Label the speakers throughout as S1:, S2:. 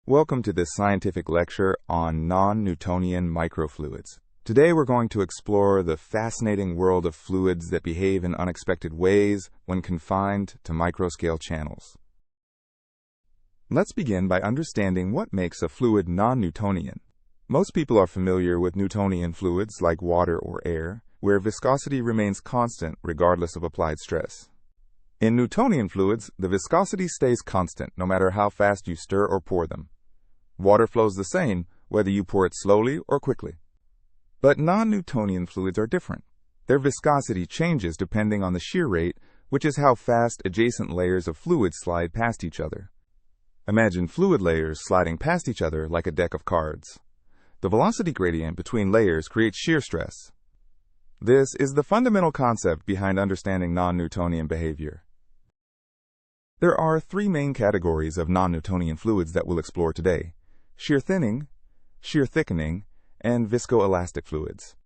S1: Welcome to this scientific lecture on non-Newtonian microfluids. Today we're going to explore the fascinating world of fluids that behave in unexpected ways when confined to microscale channels. Let's begin by understanding what makes a fluid non-Newtonian. Most people are familiar with Newtonian fluids like water or air, where viscosity remains constant regardless of applied stress. In Newtonian fluids, the viscosity stays constant no matter how fast you stir or pour them. Water flows the same, whether you pour it slowly or quickly. But non-Newtonian fluids are different. Their viscosity changes depending on the shear rate, which is how fast adjacent layers of fluid slide past each other. Imagine fluid layers sliding past each other like a deck of cards. The velocity gradient between layers creates shear stress. This is the fundamental concept behind understanding non-Newtonian behavior. There are three main categories of non-Newtonian fluids that we'll explore today: shear-thinning, shear-thickening, and viscoelastic fluids.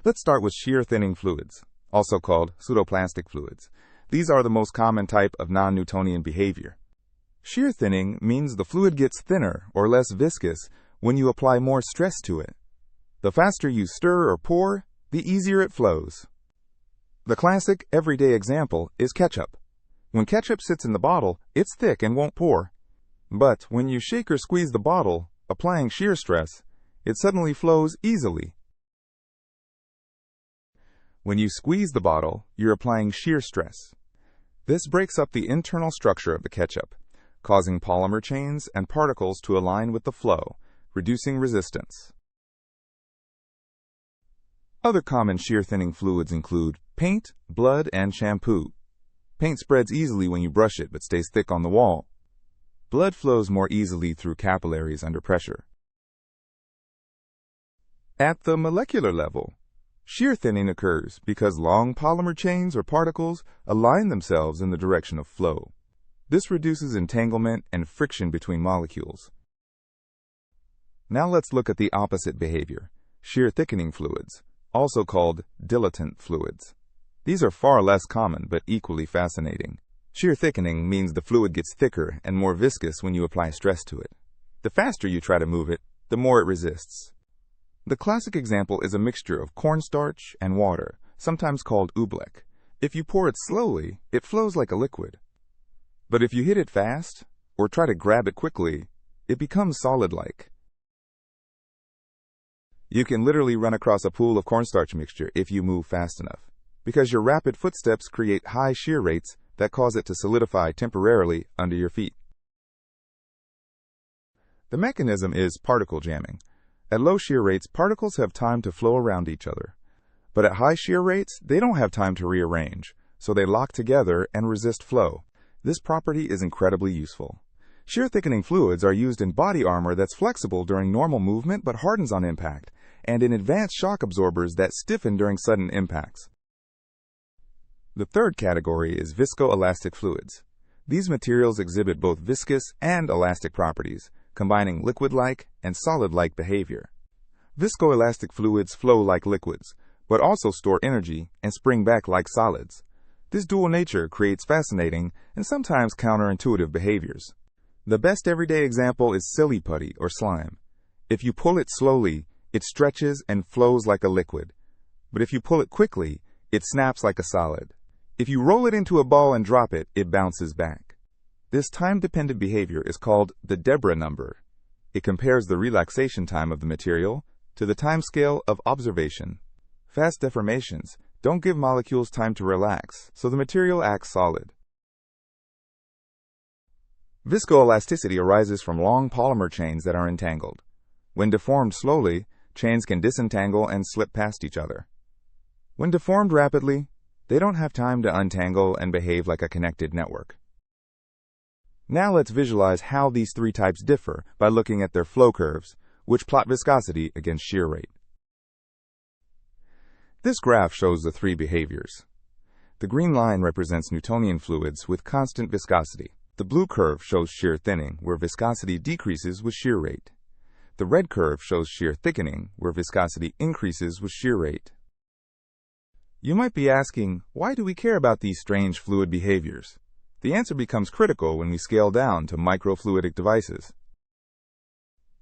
S1: Let's start with shear-thinning fluids, also called pseudoplastic fluids. These are the most common type of non-Newtonian behavior. Shear-thinning means the fluid gets thinner or less viscous when you apply more stress to it. The faster you stir or pour, the easier it flows. The classic everyday example is ketchup. When ketchup sits in the bottle, it's thick and won't pour. But when you shake or squeeze the bottle, applying shear stress, it suddenly flows easily. When you squeeze the bottle, you're applying shear stress. This breaks up the internal structure of the ketchup, causing polymer chains and particles to align with the flow, reducing resistance. Other common shear-thinning fluids include paint, blood, and shampoo. Paint spreads easily when you brush it but stays thick on the wall. Blood flows more easily through capillaries under pressure. At the molecular level, shear thinning occurs because long polymer chains or particles align themselves in the direction of flow. This reduces entanglement and friction between molecules. Now let's look at the opposite behavior: shear-thickening fluids, also called dilatant fluids. These are far less common but equally fascinating. Shear-thickening means the fluid gets thicker and more viscous when you apply stress to it. The faster you try to move it, the more it resists. The classic example is a mixture of cornstarch and water, sometimes called oobleck. If you pour it slowly, it flows like a liquid. But if you hit it fast, or try to grab it quickly, it becomes solid-like. You can literally run across a pool of cornstarch mixture if you move fast enough, because your rapid footsteps create high shear rates that cause it to solidify temporarily under your feet. The mechanism is particle jamming. At low shear rates, particles have time to flow around each other. But at high shear rates, they don't have time to rearrange, so they lock together and resist flow. This property is incredibly useful. Shear-thickening fluids are used in body armor that's flexible during normal movement but hardens on impact, and in advanced shock absorbers that stiffen during sudden impacts. The third category is viscoelastic fluids. These materials exhibit both viscous and elastic properties, combining liquid-like and solid-like behavior. Viscoelastic fluids flow like liquids, but also store energy and spring back like solids. This dual nature creates fascinating and sometimes counterintuitive behaviors. The best everyday example is silly putty or slime. If you pull it slowly, it stretches and flows like a liquid. But if you pull it quickly, it snaps like a solid. If you roll it into a ball and drop it, it bounces back. This time-dependent behavior is called the Deborah number. It compares the relaxation time of the material to the timescale of observation. Fast deformations don't give molecules time to relax, so the material acts solid. Viscoelasticity arises from long polymer chains that are entangled. When deformed slowly, chains can disentangle and slip past each other. When deformed rapidly, they don't have time to untangle and behave like a connected network. Now let's visualize how these three types differ by looking at their flow curves, which plot viscosity against shear rate. This graph shows the three behaviors. The green line represents Newtonian fluids with constant viscosity. The blue curve shows shear thinning, where viscosity decreases with shear rate. The red curve shows shear thickening, where viscosity increases with shear rate. You might be asking, why do we care about these strange fluid behaviors? The answer becomes critical when we scale down to microfluidic devices.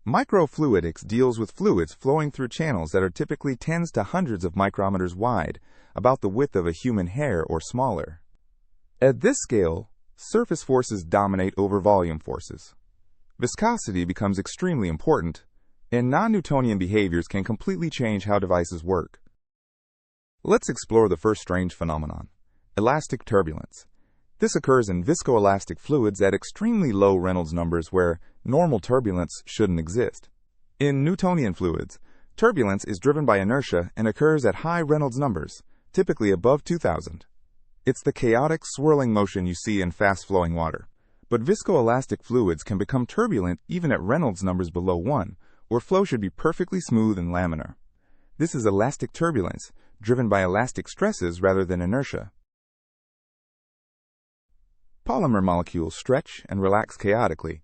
S1: Microfluidics deals with fluids flowing through channels that are typically tens to hundreds of micrometers wide, about the width of a human hair or smaller. At this scale, surface forces dominate over volume forces. Viscosity becomes extremely important, and non-Newtonian behaviors can completely change how devices work. Let's explore the first strange phenomenon, elastic turbulence. This occurs in viscoelastic fluids at extremely low Reynolds numbers where normal turbulence shouldn't exist. In Newtonian fluids, turbulence is driven by inertia and occurs at high Reynolds numbers, typically above 2000. It's the chaotic, swirling motion you see in fast-flowing water. But viscoelastic fluids can become turbulent even at Reynolds numbers below 1, where flow should be perfectly smooth and laminar. This is elastic turbulence, driven by elastic stresses rather than inertia. Polymer molecules stretch and relax chaotically,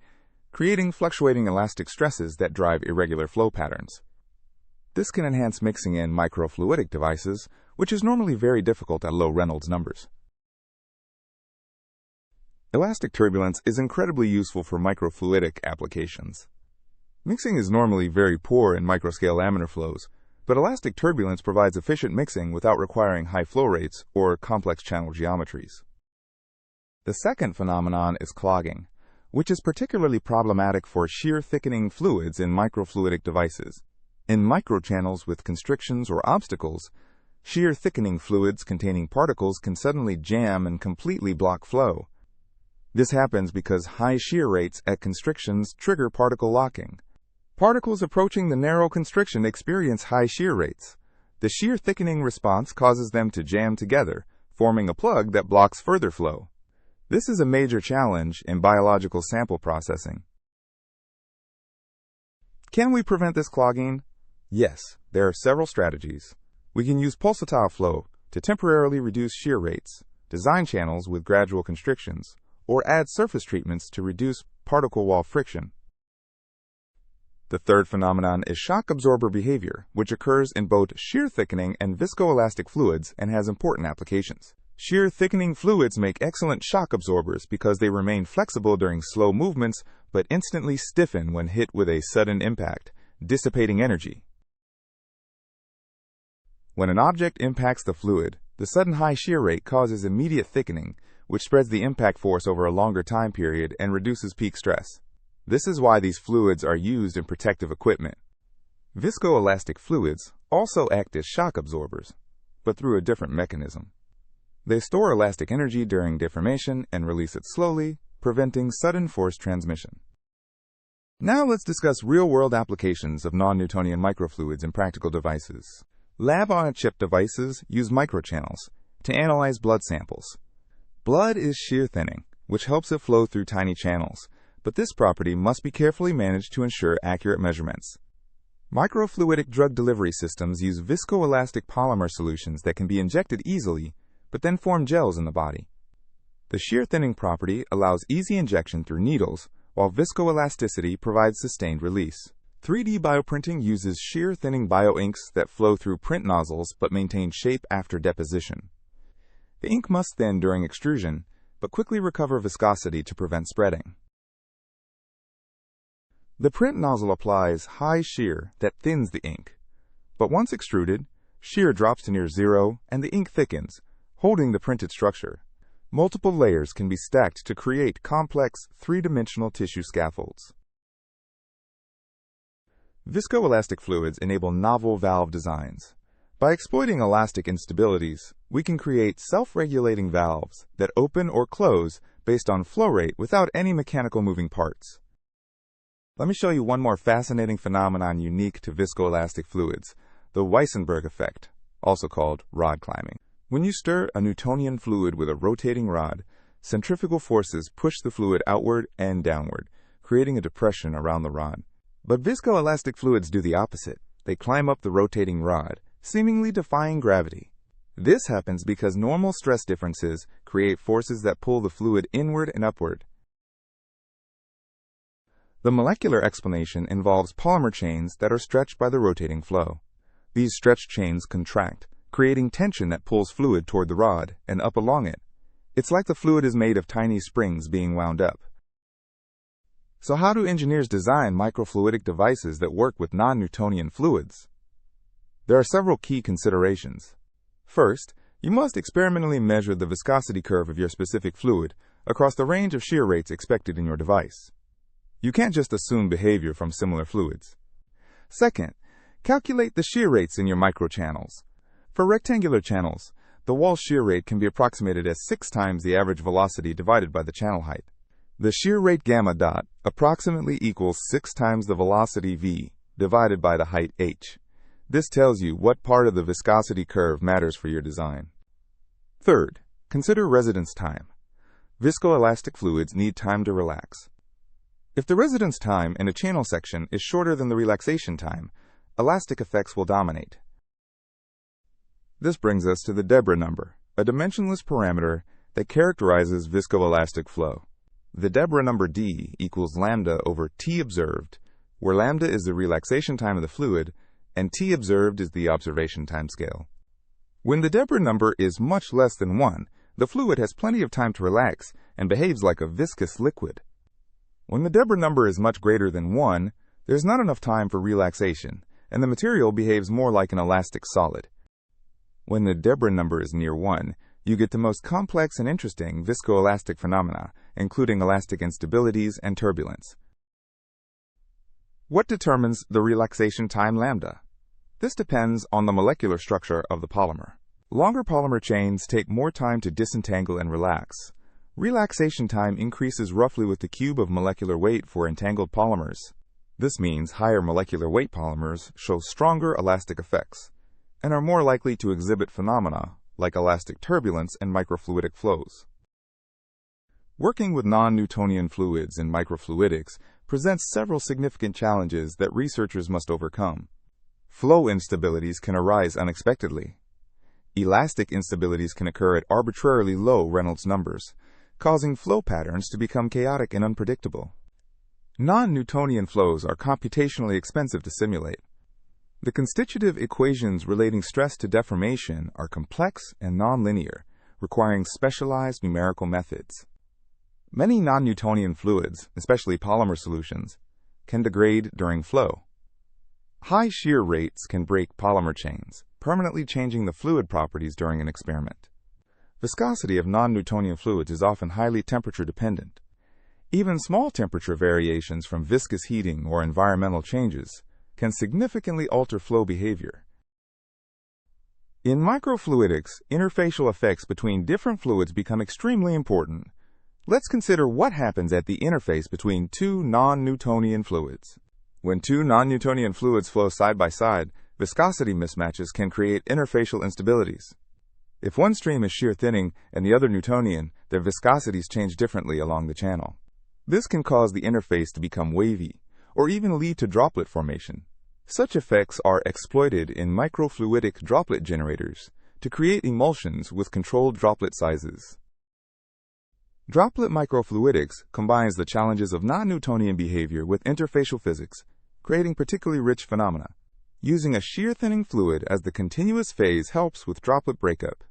S1: creating fluctuating elastic stresses that drive irregular flow patterns. This can enhance mixing in microfluidic devices, which is normally very difficult at low Reynolds numbers. Elastic turbulence is incredibly useful for microfluidic applications. Mixing is normally very poor in microscale laminar flows, but elastic turbulence provides efficient mixing without requiring high flow rates or complex channel geometries. The second phenomenon is clogging, which is particularly problematic for shear-thickening fluids in microfluidic devices. In microchannels with constrictions or obstacles, shear-thickening fluids containing particles can suddenly jam and completely block flow. This happens because high shear rates at constrictions trigger particle locking. Particles approaching the narrow constriction experience high shear rates. The shear-thickening response causes them to jam together, forming a plug that blocks further flow. This is a major challenge in biological sample processing. Can we prevent this clogging? Yes, there are several strategies. We can use pulsatile flow to temporarily reduce shear rates, design channels with gradual constrictions, or add surface treatments to reduce particle wall friction. The third phenomenon is shock absorber behavior, which occurs in both shear-thickening and viscoelastic fluids and has important applications. Shear-thickening fluids make excellent shock absorbers because they remain flexible during slow movements but instantly stiffen when hit with a sudden impact, dissipating energy. When an object impacts the fluid, the sudden high shear rate causes immediate thickening, which spreads the impact force over a longer time period and reduces peak stress. This is why these fluids are used in protective equipment. Viscoelastic fluids also act as shock absorbers, but through a different mechanism. They store elastic energy during deformation and release it slowly, preventing sudden force transmission. Now let's discuss real-world applications of non-Newtonian microfluids in practical devices. Lab-on-a-chip devices use microchannels to analyze blood samples. Blood is shear-thinning, which helps it flow through tiny channels, but this property must be carefully managed to ensure accurate measurements. Microfluidic drug delivery systems use viscoelastic polymer solutions that can be injected easily, but then form gels in the body. The shear-thinning property allows easy injection through needles, while viscoelasticity provides sustained release. 3D bioprinting uses shear-thinning bioinks that flow through print nozzles but maintain shape after deposition. The ink must thin during extrusion, but quickly recover viscosity to prevent spreading. The print nozzle applies high shear that thins the ink, but once extruded, shear drops to near zero and the ink thickens, holding the printed structure. Multiple layers can be stacked to create complex, three-dimensional tissue scaffolds. Viscoelastic fluids enable novel valve designs. By exploiting elastic instabilities, we can create self-regulating valves that open or close based on flow rate without any mechanical moving parts. Let me show you one more fascinating phenomenon unique to viscoelastic fluids, the Weissenberg effect, also called rod climbing. When you stir a Newtonian fluid with a rotating rod, centrifugal forces push the fluid outward and downward, creating a depression around the rod. But viscoelastic fluids do the opposite. They climb up the rotating rod, seemingly defying gravity. This happens because normal stress differences create forces that pull the fluid inward and upward. The molecular explanation involves polymer chains that are stretched by the rotating flow. These stretched chains contract, creating tension that pulls fluid toward the rod and up along it. It's like the fluid is made of tiny springs being wound up. So how do engineers design microfluidic devices that work with non-Newtonian fluids? There are several key considerations. First, you must experimentally measure the viscosity curve of your specific fluid across the range of shear rates expected in your device. You can't just assume behavior from similar fluids. Second, calculate the shear rates in your microchannels. For rectangular channels, the wall shear rate can be approximated as 6 times the average velocity divided by the channel height. The shear rate gamma dot approximately equals 6 times the velocity v divided by the height h. This tells you what part of the viscosity curve matters for your design. Third, consider residence time. Viscoelastic fluids need time to relax. If the residence time in a channel section is shorter than the relaxation time, elastic effects will dominate. This brings us to the Deborah number, a dimensionless parameter that characterizes viscoelastic flow. The Deborah number d equals lambda over T observed, where lambda is the relaxation time of the fluid and T observed is the observation time scale. When the Deborah number is much less than 1, the fluid has plenty of time to relax and behaves like a viscous liquid. When the Deborah number is much greater than 1, there's not enough time for relaxation, and the material behaves more like an elastic solid. When the Deborah number is near 1, you get the most complex and interesting viscoelastic phenomena, including elastic instabilities and turbulence. What determines the relaxation time lambda? This depends on the molecular structure of the polymer. Longer polymer chains take more time to disentangle and relax. Relaxation time increases roughly with the cube of molecular weight for entangled polymers. This means higher molecular weight polymers show stronger elastic effects and are more likely to exhibit phenomena like elastic turbulence and microfluidic flows. Working with non-Newtonian fluids in microfluidics presents several significant challenges that researchers must overcome. Flow instabilities can arise unexpectedly. Elastic instabilities can occur at arbitrarily low Reynolds numbers, causing flow patterns to become chaotic and unpredictable. Non-Newtonian flows are computationally expensive to simulate. The constitutive equations relating stress to deformation are complex and nonlinear, requiring specialized numerical methods. Many non-Newtonian fluids, especially polymer solutions, can degrade during flow. High shear rates can break polymer chains, permanently changing the fluid properties during an experiment. Viscosity of non-Newtonian fluids is often highly temperature dependent. Even small temperature variations from viscous heating or environmental changes can significantly alter flow behavior. In microfluidics, interfacial effects between different fluids become extremely important. Let's consider what happens at the interface between two non-Newtonian fluids. When two non-Newtonian fluids flow side by side, viscosity mismatches can create interfacial instabilities. If one stream is shear-thinning and the other Newtonian, their viscosities change differently along the channel. This can cause the interface to become wavy, or even lead to droplet formation. Such effects are exploited in microfluidic droplet generators to create emulsions with controlled droplet sizes. Droplet microfluidics combines the challenges of non-Newtonian behavior with interfacial physics, creating particularly rich phenomena. Using a shear-thinning fluid as the continuous phase helps with droplet breakup.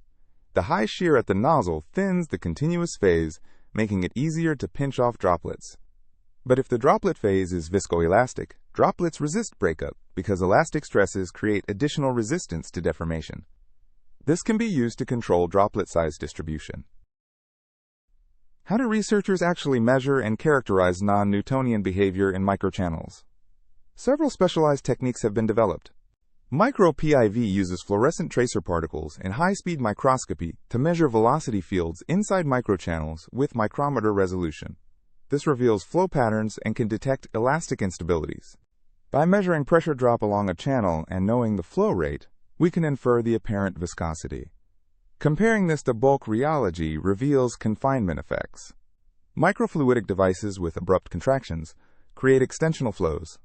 S1: The high shear at the nozzle thins the continuous phase, making it easier to pinch off droplets. But if the droplet phase is viscoelastic, droplets resist breakup because elastic stresses create additional resistance to deformation. This can be used to control droplet size distribution. How do researchers actually measure and characterize non-Newtonian behavior in microchannels? Several specialized techniques have been developed. Micro-PIV uses fluorescent tracer particles and high-speed microscopy to measure velocity fields inside microchannels with micrometer resolution. This reveals flow patterns and can detect elastic instabilities. By measuring pressure drop along a channel and knowing the flow rate, we can infer the apparent viscosity. Comparing this to bulk rheology reveals confinement effects. Microfluidic devices with abrupt contractions create extensional flows.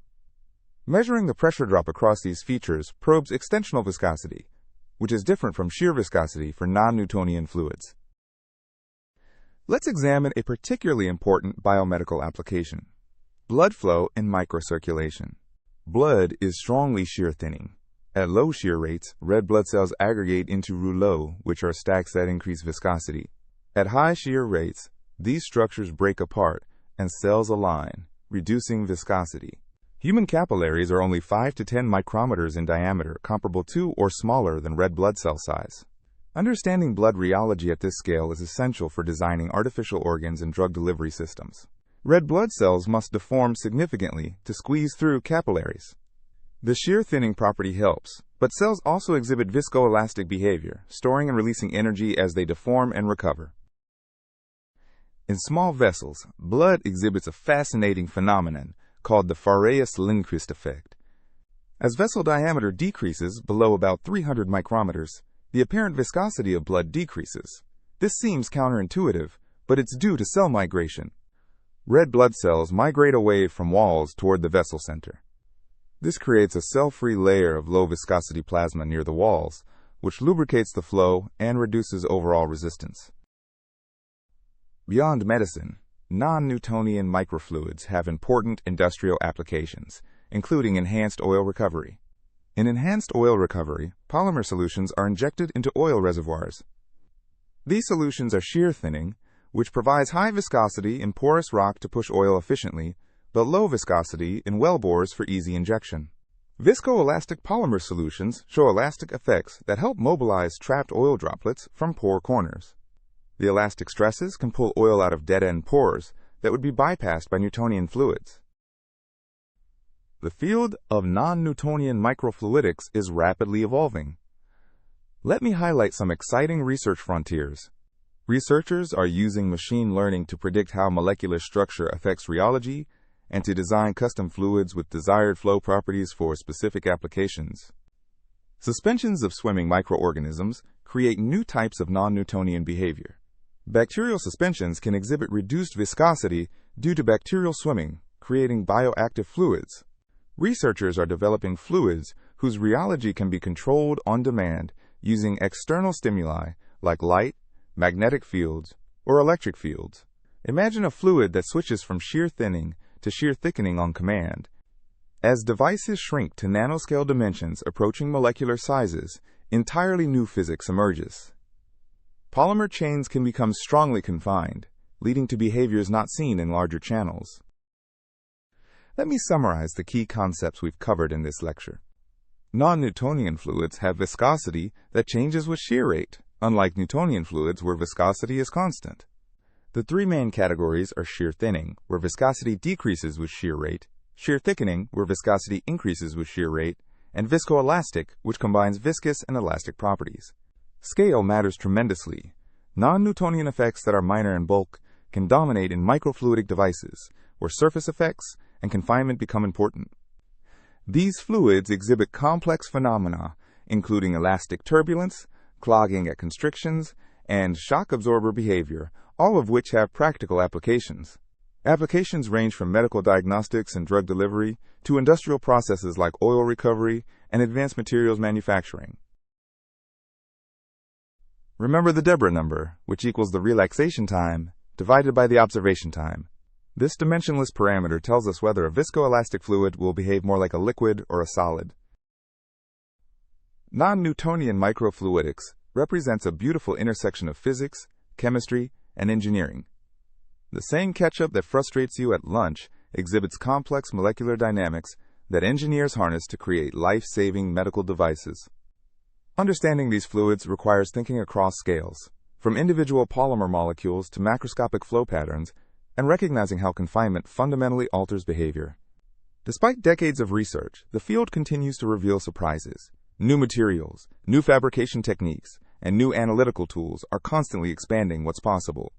S1: Measuring the pressure drop across these features probes extensional viscosity, which is different from shear viscosity for non-Newtonian fluids. Let's examine a particularly important biomedical application: blood flow in microcirculation. Blood is strongly shear-thinning. At low shear rates, red blood cells aggregate into rouleaux, which are stacks that increase viscosity. At high shear rates, these structures break apart and cells align, reducing viscosity. Human capillaries are only 5 to 10 micrometers in diameter, comparable to or smaller than red blood cell size. Understanding blood rheology at this scale is essential for designing artificial organs and drug delivery systems. Red blood cells must deform significantly to squeeze through capillaries. The shear-thinning property helps, but cells also exhibit viscoelastic behavior, storing and releasing energy as they deform and recover. In small vessels, blood exhibits a fascinating phenomenon called the Fourier-Lindquist effect. As vessel diameter decreases below about 300 micrometers, the apparent viscosity of blood decreases. This seems counterintuitive, but it's due to cell migration. Red blood cells migrate away from walls toward the vessel center. This creates a cell-free layer of low-viscosity plasma near the walls, which lubricates the flow and reduces overall resistance. Beyond medicine, non-Newtonian microfluids have important industrial applications, including enhanced oil recovery. In enhanced oil recovery, polymer solutions are injected into oil reservoirs. These solutions are shear-thinning, which provides high viscosity in porous rock to push oil efficiently, but low viscosity in well bores for easy injection. Viscoelastic polymer solutions show elastic effects that help mobilize trapped oil droplets from pore corners. The elastic stresses can pull oil out of dead-end pores that would be bypassed by Newtonian fluids. The field of non-Newtonian microfluidics is rapidly evolving. Let me highlight some exciting research frontiers. Researchers are using machine learning to predict how molecular structure affects rheology and to design custom fluids with desired flow properties for specific applications. Suspensions of swimming microorganisms create new types of non-Newtonian behavior. Bacterial suspensions can exhibit reduced viscosity due to bacterial swimming, creating bioactive fluids. Researchers are developing fluids whose rheology can be controlled on demand using external stimuli like light, magnetic fields, or electric fields. Imagine a fluid that switches from shear thinning to shear thickening on command. As devices shrink to nanoscale dimensions approaching molecular sizes, entirely new physics emerges. Polymer chains can become strongly confined, leading to behaviors not seen in larger channels. Let me summarize the key concepts we've covered in this lecture. Non-Newtonian fluids have viscosity that changes with shear rate, unlike Newtonian fluids where viscosity is constant. The three main categories are shear-thinning, where viscosity decreases with shear rate, shear-thickening, where viscosity increases with shear rate, and viscoelastic, which combines viscous and elastic properties. Scale matters tremendously. Non-Newtonian effects that are minor in bulk can dominate in microfluidic devices, where surface effects and confinement become important. These fluids exhibit complex phenomena, including elastic turbulence, clogging at constrictions, and shock absorber behavior, all of which have practical applications. Applications range from medical diagnostics and drug delivery to industrial processes like oil recovery and advanced materials manufacturing. Remember the Deborah number, which equals the relaxation time divided by the observation time. This dimensionless parameter tells us whether a viscoelastic fluid will behave more like a liquid or a solid. Non-Newtonian microfluidics represents a beautiful intersection of physics, chemistry, and engineering. The same ketchup that frustrates you at lunch exhibits complex molecular dynamics that engineers harness to create life-saving medical devices. Understanding these fluids requires thinking across scales, from individual polymer molecules to macroscopic flow patterns, and recognizing how confinement fundamentally alters behavior. Despite decades of research, the field continues to reveal surprises. New materials, new fabrication techniques, and new analytical tools are constantly expanding what's possible.